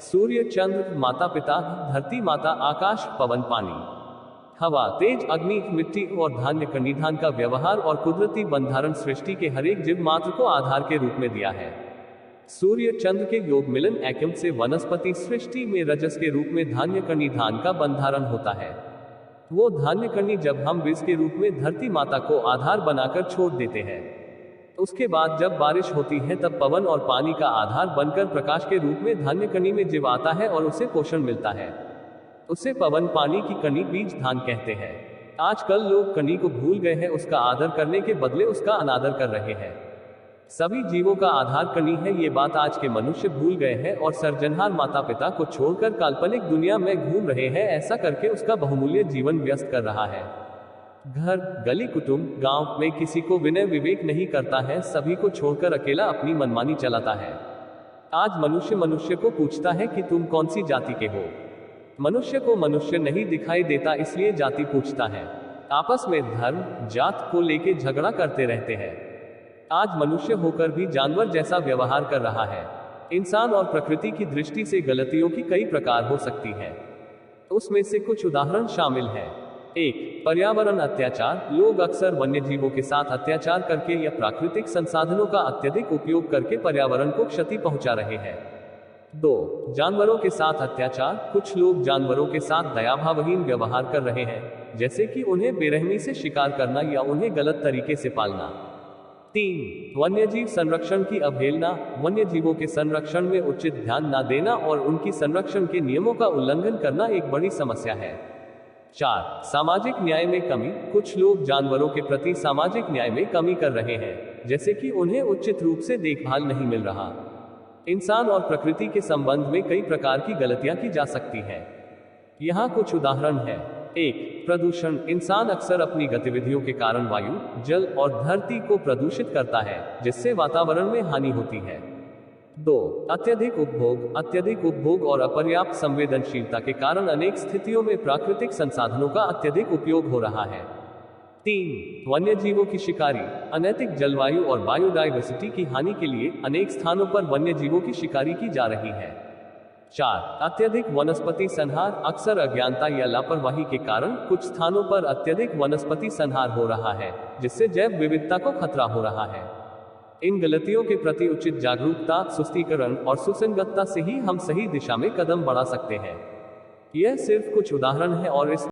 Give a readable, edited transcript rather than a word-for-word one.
सूर्य, चंद्र, माता पिता, धरती माता, आकाश, पवन, पानी, हवा, तेज, अग्नि, मिट्टी और धान्य कणिधान का व्यवहार और कुदरती बंधारण सृष्टि के हरेक जीव मात्र को आधार के रूप में दिया है। सूर्य चंद्र के योग मिलन एकम से वनस्पति सृष्टि में रजस के रूप में धान्य कणिधान का बंधारण होता है। वो धान्य कणी जब हम बीज के रूप में धरती माता को आधार बनाकर छोड़ देते हैं, उसके बाद जब बारिश होती है तब पवन और पानी का आधार बनकर प्रकाश के रूप में धान्य कणी में जीव आता है और उसे पोषण मिलता है। उसे पवन पानी की कणी बीज धान कहते हैं। आजकल लोग कणी को भूल गए हैं, उसका आदर करने के बदले उसका अनादर कर रहे हैं। सभी जीवों का आधार कणी है, ये बात आज के मनुष्य भूल गए हैं और सर्जनहार माता पिता को छोड़कर काल्पनिक दुनिया में घूम रहे हैं। ऐसा करके उसका बहुमूल्य जीवन व्यस्त कर रहा है। घर, गली, कुटुंब, गांव में किसी को विनय विवेक नहीं करता है, सभी को छोड़कर अकेला अपनी मनमानी चलाता है। आज मनुष्य मनुष्य को पूछता है कि तुम कौन सी जाति के हो। मनुष्य को मनुष्य नहीं दिखाई देता, इसलिए जाति पूछता है। आपस में धर्म जात को लेके झगड़ा करते रहते हैं। आज मनुष्य होकर भी जानवर जैसा व्यवहार कर रहा है। इंसान और प्रकृति की दृष्टि से गलतियों की कई प्रकार हो सकती है। उसमें से कुछ उदाहरण शामिल हैं। 1. पर्यावरण अत्याचार। लोग अक्सर वन्य जीवों के साथ अत्याचार करके या प्राकृतिक संसाधनों का अत्यधिक उपयोग करके पर्यावरण को क्षति पहुंचा रहे हैं। 2. जानवरों के साथ अत्याचार। कुछ लोग जानवरों के साथ दयाभावहीन व्यवहार कर रहे हैं, जैसे कि उन्हें बेरहमी से शिकार करना या उन्हें गलत तरीके से पालना। 3. वन्यजीव संरक्षण की अवहेलना। वन्य जीवों के संरक्षण में उचित ध्यान न देना और उनकी संरक्षण के नियमों का उल्लंघन करना एक बड़ी समस्या है। 4. सामाजिक न्याय में कमी। कुछ लोग जानवरों के प्रति सामाजिक न्याय में कमी कर रहे हैं, जैसे कि उन्हें उचित रूप से देखभाल नहीं मिल रहा। इंसान और प्रकृति के संबंध में कई प्रकार की गलतियां की जा सकती हैं। यहाँ कुछ उदाहरण हैं। 1. प्रदूषण। इंसान अक्सर अपनी गतिविधियों के कारण वायु, जल और धरती को प्रदूषित करता है, जिससे वातावरण में हानि होती है। 2. अत्यधिक उपभोग। अत्यधिक उपभोग और अपर्याप्त संवेदनशीलता के कारण अनेक स्थितियों में प्राकृतिक संसाधनों का अत्यधिक उपयोग हो रहा है। 3. वन्य जीवों की शिकारी। अनैतिक जलवायु और बायोडायवर्सिटी की हानि के लिए अनेक स्थानों पर वन्य जीवों की शिकारी की जा रही है। 4. अत्यधिक वनस्पति संहार। अक्सर अज्ञानता या लापरवाही के कारण कुछ स्थानों पर अत्यधिक वनस्पति संहार हो रहा है, जिससे जैव विविधता को खतरा हो रहा है। इन गलतियों के प्रति उचित जागरूकता, सुस्थिरीकरण और सुसंगतता से ही हम सही दिशा में कदम बढ़ा सकते हैं। यह सिर्फ कुछ उदाहरण है और इस